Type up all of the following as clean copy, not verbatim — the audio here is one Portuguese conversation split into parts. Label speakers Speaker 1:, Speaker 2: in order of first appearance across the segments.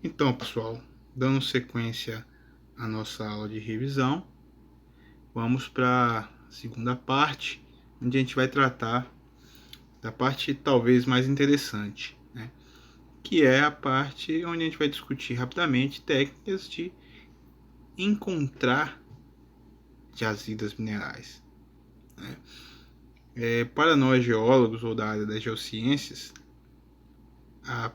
Speaker 1: Então, pessoal, dando sequência à nossa aula de revisão, vamos para a segunda parte, onde a gente vai tratar da parte talvez mais interessante, né? Que é a parte onde a gente vai discutir rapidamente técnicas de encontrar jazidas minerais, né? Para nós geólogos ou da área das geociências, a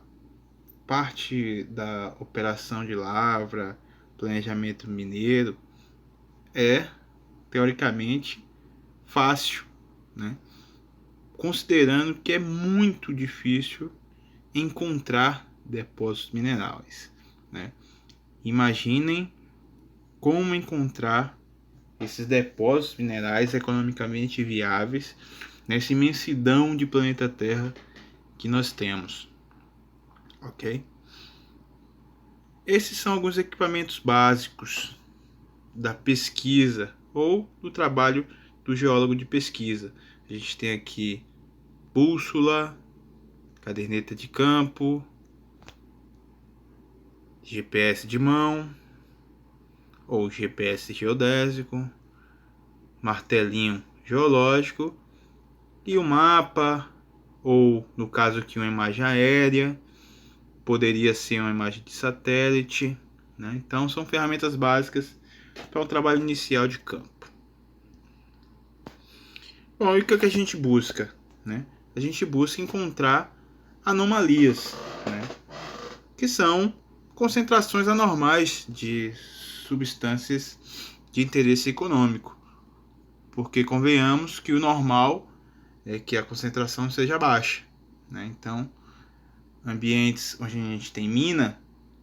Speaker 1: parte da operação de lavra, planejamento mineiro, é teoricamente fácil, né? Considerando que é muito difícil encontrar depósitos minerais, né? Imaginem como encontrar esses depósitos minerais economicamente viáveis nessa imensidão de planeta Terra que nós temos, ok? Esses são alguns equipamentos básicos da pesquisa ou do trabalho do geólogo de pesquisa. A gente tem aqui bússola, caderneta de campo, GPS de mão ou GPS geodésico, martelinho geológico e o mapa, ou no caso aqui uma imagem aérea, poderia ser uma imagem de satélite, né? Então são ferramentas básicas para o trabalho inicial de campo. Bom, e o que a gente busca, né? A gente busca encontrar anomalias, né? Que são concentrações anormais de substâncias de interesse econômico, porque convenhamos que o normal é que a concentração seja baixa, né? Então, ambientes onde a gente tem mina,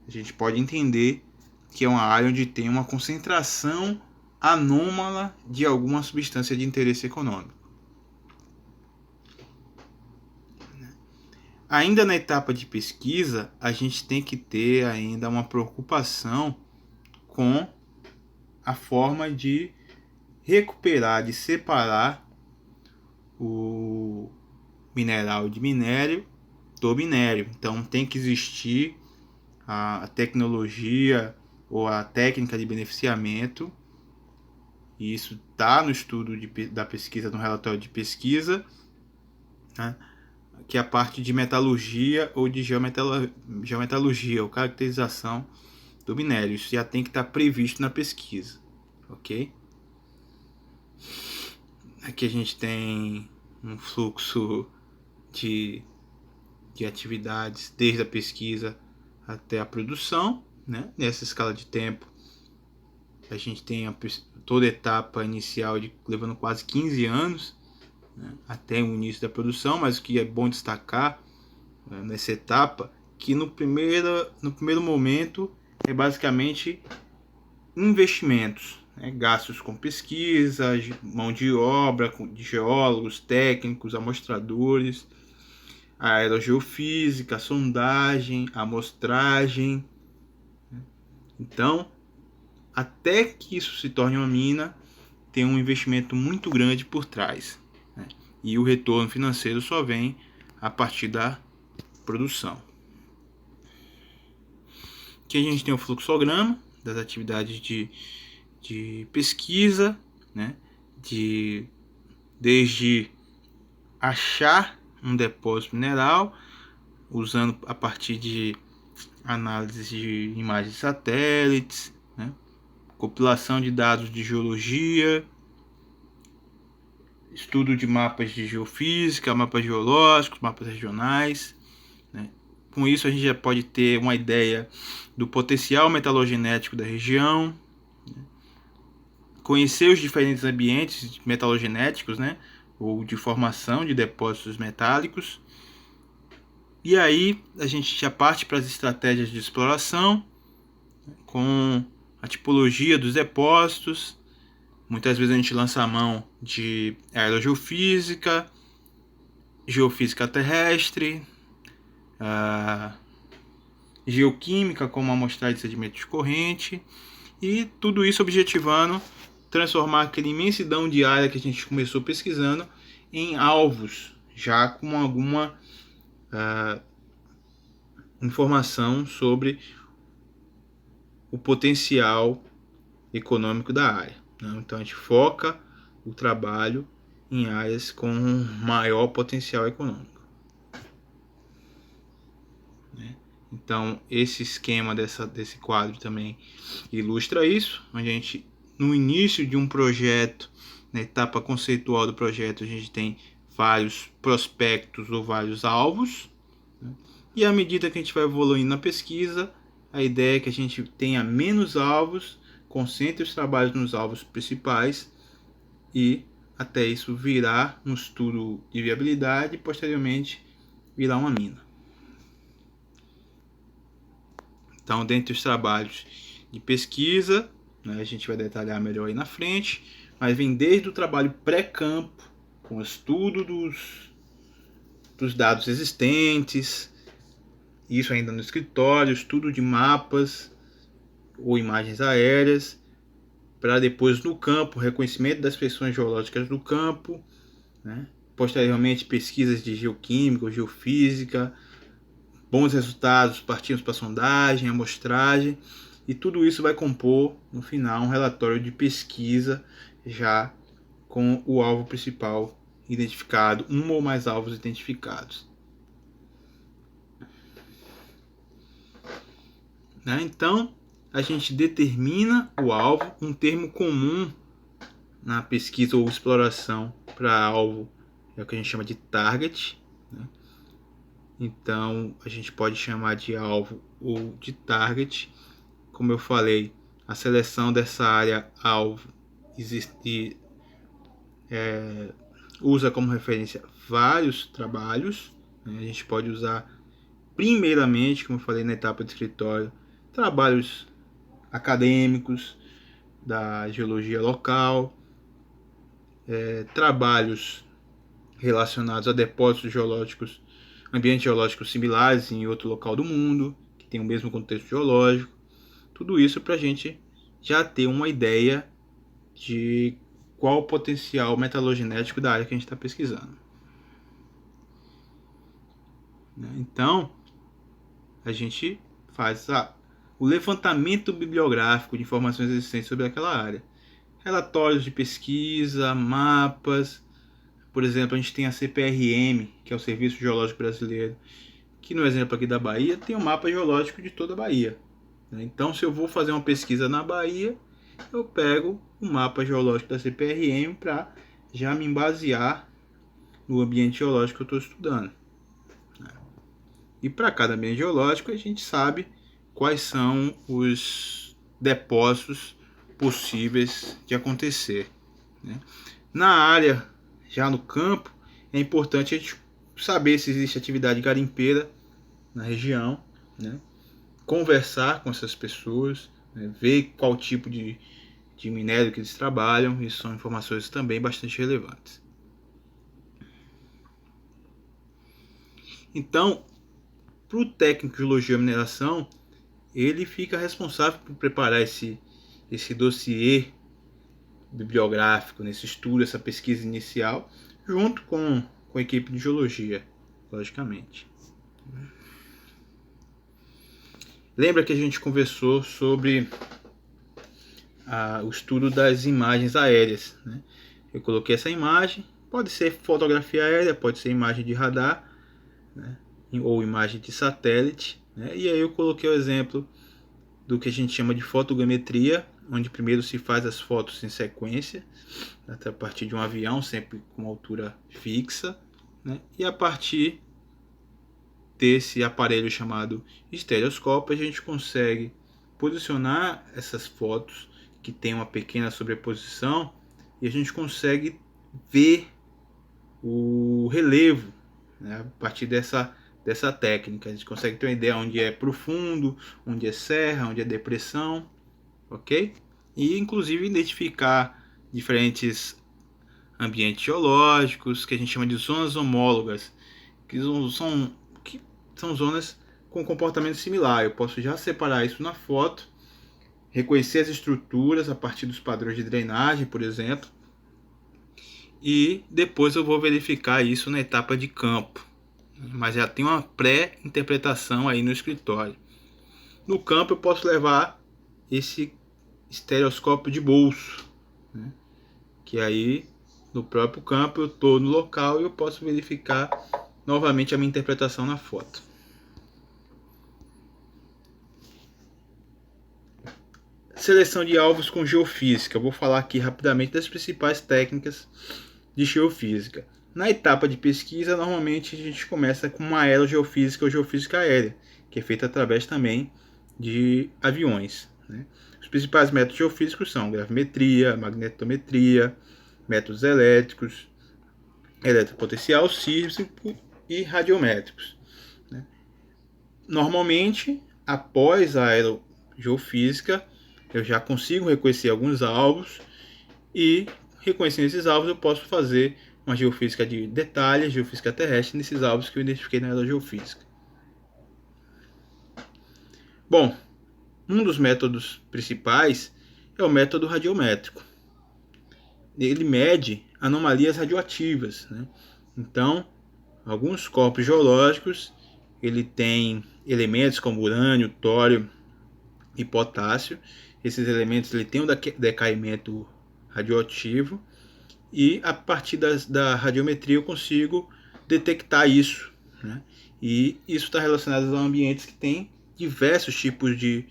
Speaker 1: a gente pode entender que é uma área onde tem uma concentração anômala de alguma substância de interesse econômico. Ainda na etapa de pesquisa, a gente tem que ter ainda uma preocupação com a forma de recuperar, de separar o mineral de minério do minério. Então tem que existir a tecnologia ou a técnica de beneficiamento, e isso está no estudo da pesquisa, no relatório de pesquisa, né? Que é a parte de metalurgia ou de geometalurgia, ou caracterização do minério. Isso já tem que estar previsto na pesquisa, ok? Aqui a gente tem um fluxo de atividades desde a pesquisa até a produção, né? Nessa escala de tempo a gente tem toda a etapa inicial levando quase 15 anos, né? Até o início da produção, mas o que é bom destacar, né, nessa etapa, que no primeiro momento é basicamente investimentos, né? Gastos com pesquisa, mão de obra de geólogos, técnicos, amostradores, a aerogeofísica, a sondagem, a amostragem. Então, até que isso se torne uma mina, tem um investimento muito grande por trás, né? E o retorno financeiro só vem a partir da produção. Aqui a gente tem o fluxograma das atividades de pesquisa, né? Desde achar um depósito mineral, usando a partir de análise de imagens de satélites, né? Compilação de dados de geologia, estudo de mapas de geofísica, mapas geológicos, mapas regionais, né? Com isso a gente já pode ter uma ideia do potencial metalogenético da região, né? Conhecer os diferentes ambientes metalogenéticos, né? Ou de formação de depósitos metálicos. E aí a gente já parte para as estratégias de exploração, com a tipologia dos depósitos. Muitas vezes a gente lança a mão de aerogeofísica, geofísica terrestre, geoquímica, como amostragem de sedimento de corrente, e tudo isso objetivando transformar aquela imensidão de área que a gente começou pesquisando em alvos, já com alguma informação sobre o potencial econômico da área, né? Então a gente foca o trabalho em áreas com maior potencial econômico, né? Então esse esquema desse quadro também ilustra isso, onde a gente, no início de um projeto, na etapa conceitual do projeto, a gente tem vários prospectos ou vários alvos, né? E à medida que a gente vai evoluindo na pesquisa, a ideia é que a gente tenha menos alvos, concentre os trabalhos nos alvos principais e até isso virar um estudo de viabilidade e posteriormente virar uma mina. Então, dentre os trabalhos de pesquisa, né, a gente vai detalhar melhor aí na frente, mas vem desde o trabalho pré-campo, com o estudo dos dados existentes, isso ainda no escritório, estudo de mapas ou imagens aéreas, para depois no campo, reconhecimento das feições geológicas do campo, né? Posteriormente pesquisas de geoquímica ou geofísica, bons resultados, partimos para sondagem, amostragem, e tudo isso vai compor no final um relatório de pesquisa já com o alvo principal identificado, um ou mais alvos identificados, né? Então a gente determina o alvo, um termo comum na pesquisa ou exploração para alvo é o que a gente chama de target, né? Então a gente pode chamar de alvo ou de target. Como eu falei, a seleção dessa área alvo usa como referência vários trabalhos, né? A gente pode usar primeiramente, como eu falei na etapa de escritório, trabalhos acadêmicos da geologia local, trabalhos relacionados a depósitos geológicos, ambientes geológicos similares em outro local do mundo, que tem o mesmo contexto geológico. Tudo isso para a gente já ter uma ideia de qual o potencial metalogenético da área que a gente está pesquisando. Então, a gente faz o levantamento bibliográfico de informações existentes sobre aquela área. Relatórios de pesquisa, mapas. Por exemplo, a gente tem a CPRM, que é o Serviço Geológico Brasileiro, que no exemplo aqui da Bahia tem um mapa geológico de toda a Bahia. Então, se eu vou fazer uma pesquisa na Bahia, eu pego o mapa geológico da CPRM para já me basear no ambiente geológico que eu estou estudando. E para cada ambiente geológico, a gente sabe quais são os depósitos possíveis de acontecer, né? Na área, já no campo, é importante a gente saber se existe atividade garimpeira na região, né? Conversar com essas pessoas, né? Ver qual tipo de minério que eles trabalham. Isso são informações também bastante relevantes. Então, para o técnico de geologia e mineração, ele fica responsável por preparar esse dossiê bibliográfico, nesse estudo, essa pesquisa inicial, junto com a equipe de geologia, logicamente. Lembra que a gente conversou sobre o estudo das imagens aéreas, né? Eu coloquei essa imagem, pode ser fotografia aérea, pode ser imagem de radar, né? Ou imagem de satélite, né? E aí eu coloquei o exemplo do que a gente chama de fotogrametria, onde primeiro se faz as fotos em sequência, até a partir de um avião, sempre com uma altura fixa, né? E a partir desse aparelho chamado estereoscópio, a gente consegue posicionar essas fotos que tem uma pequena sobreposição e a gente consegue ver o relevo, né? A partir dessa técnica a gente consegue ter uma ideia onde é profundo, onde é serra, onde é depressão, ok? E inclusive identificar diferentes ambientes geológicos que a gente chama de zonas homólogas, que são zonas com comportamento similar. Eu posso já separar isso na foto, reconhecer as estruturas a partir dos padrões de drenagem, por exemplo, e depois eu vou verificar isso na etapa de campo. Mas já tem uma pré-interpretação aí no escritório. No campo eu posso levar esse estereoscópio de bolso, né? Que aí no próprio campo eu estou no local e eu posso verificar novamente a minha interpretação na foto. Seleção de alvos com geofísica. Eu vou falar aqui rapidamente das principais técnicas de geofísica. Na etapa de pesquisa, normalmente a gente começa com uma aerogeofísica ou geofísica aérea, que é feita através também de aviões, né? Os principais métodos geofísicos são gravimetria, magnetometria, métodos elétricos, eletropotencial, sísmico e radiométricos, né? Normalmente, após a aerogeofísica, eu já consigo reconhecer alguns alvos e, reconhecendo esses alvos, eu posso fazer uma geofísica de detalhe, geofísica terrestre, nesses alvos que eu identifiquei na aerogeofísica. Bom, um dos métodos principais é o método radiométrico. Ele mede anomalias radioativas, né? Então, alguns corpos geológicos, ele tem elementos como urânio, tório e potássio. Esses elementos ele tem um decaimento radioativo e a partir da radiometria eu consigo detectar isso, né? E isso está relacionado a ambientes que têm diversos tipos de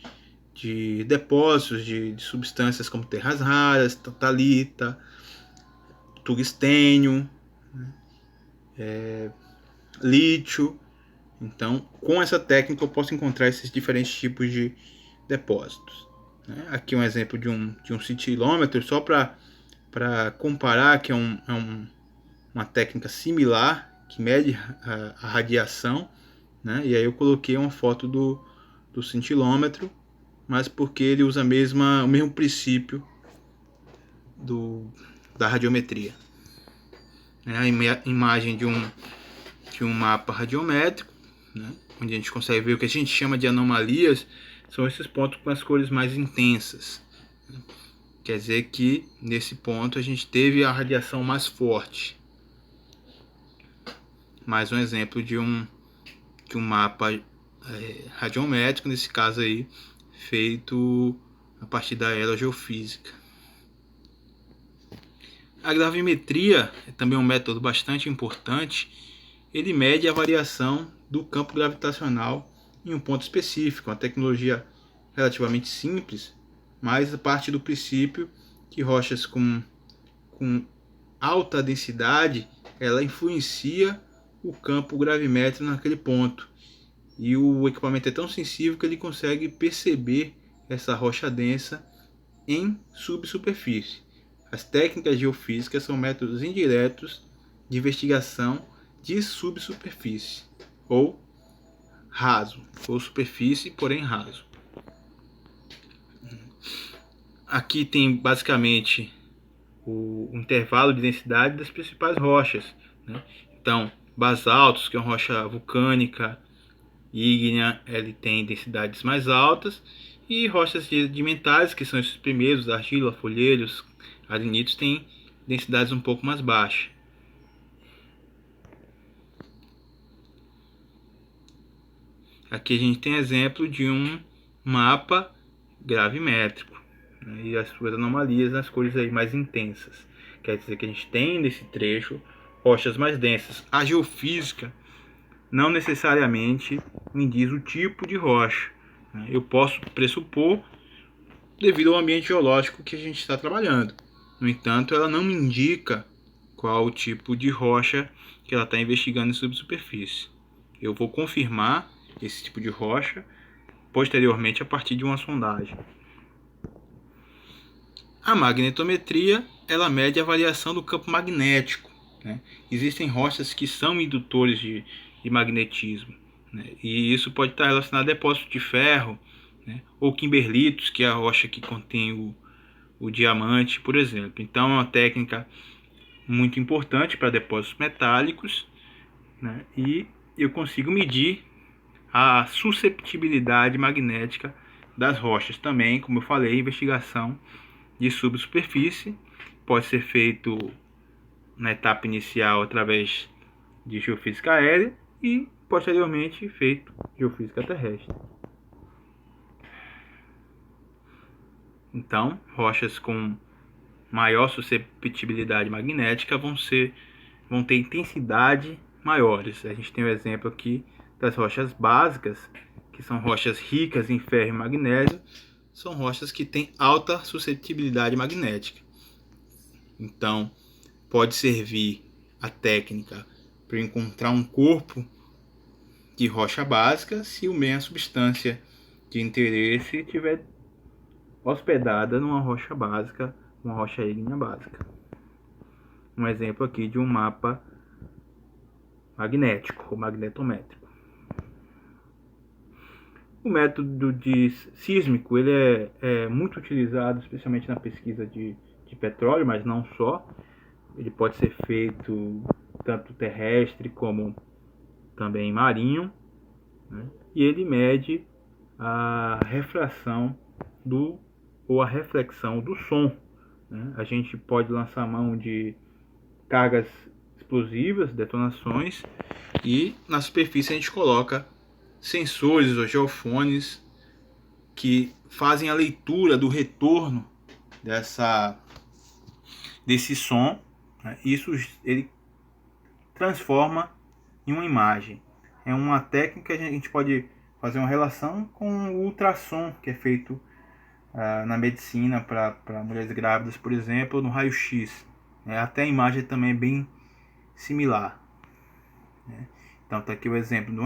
Speaker 1: depósitos de substâncias como terras raras, talita, tungstênio, lítio. Então, com essa técnica eu posso encontrar esses diferentes tipos de depósitos, né? Aqui um exemplo de um cintilômetro, só para comparar, que é uma técnica similar, que mede a radiação, né? E aí eu coloquei uma foto do cintilômetro, mas porque ele usa o mesmo princípio da radiometria. A imagem de um mapa radiométrico, né? Onde a gente consegue ver o que a gente chama de anomalias, são esses pontos com as cores mais intensas. Quer dizer que nesse ponto a gente teve a radiação mais forte. Mais um exemplo de um mapa radiométrico, nesse caso aí, feito a partir da aerogeofísica. A gravimetria é também um método bastante importante. Ele mede a variação do campo gravitacional em um ponto específico, uma tecnologia relativamente simples, mas parte do princípio que rochas com alta densidade ela influencia o campo gravimétrico naquele ponto. E o equipamento é tão sensível que ele consegue perceber essa rocha densa em subsuperfície. As técnicas geofísicas são métodos indiretos de investigação de subsuperfície, ou raso, ou superfície, porém raso. Aqui tem basicamente o intervalo de densidade das principais rochas, né? Então, basaltos, que é uma rocha vulcânica, ígnea, ele tem densidades mais altas, e rochas sedimentares, que são esses primeiros, argila, folheiros, arenitos, têm densidades um pouco mais baixas. Aqui a gente tem exemplo de um mapa gravimétrico, né, e as suas anomalias nas cores aí mais intensas. Quer dizer que a gente tem nesse trecho rochas mais densas. A geofísica não necessariamente me diz o tipo de rocha, né? Eu posso pressupor devido ao ambiente geológico que a gente está trabalhando. No entanto, ela não me indica qual o tipo de rocha que ela está investigando em subsuperfície. Eu vou confirmar esse tipo de rocha posteriormente a partir de uma sondagem. A magnetometria ela mede a variação do campo magnético, né? Existem rochas que são indutores de magnetismo, né? E isso pode estar relacionado a depósitos de ferro, né? Ou kimberlitos, que é a rocha que contém o diamante, por exemplo. Então é uma técnica muito importante para depósitos metálicos, né? E eu consigo medir a susceptibilidade magnética das rochas também, como eu falei, investigação de subsuperfície pode ser feito na etapa inicial através de geofísica aérea e posteriormente feito geofísica terrestre. Então, rochas com maior susceptibilidade magnética vão ter intensidade maiores. A gente tem o exemplo aqui das rochas básicas, que são rochas ricas em ferro e magnésio, são rochas que têm alta suscetibilidade magnética. Então, pode servir a técnica para encontrar um corpo de rocha básica se o meio a substância de interesse estiver hospedada numa rocha básica, uma rocha ígnea básica. Um exemplo aqui de um mapa magnético ou magnetométrico. O método de sísmico ele é muito utilizado, especialmente na pesquisa de petróleo, mas não só. Ele pode ser feito tanto terrestre como também marinho, né? E ele mede a refração ou a reflexão do som, né? A gente pode lançar mão de cargas explosivas, detonações, e na superfície a gente coloca sensores ou geofones que fazem a leitura do retorno desse som, né? Isso ele transforma em uma imagem. É uma técnica que a gente pode fazer uma relação com o ultrassom que é feito na medicina para mulheres grávidas, por exemplo, no raio-x. Até a imagem também é bem similar. Então está aqui o exemplo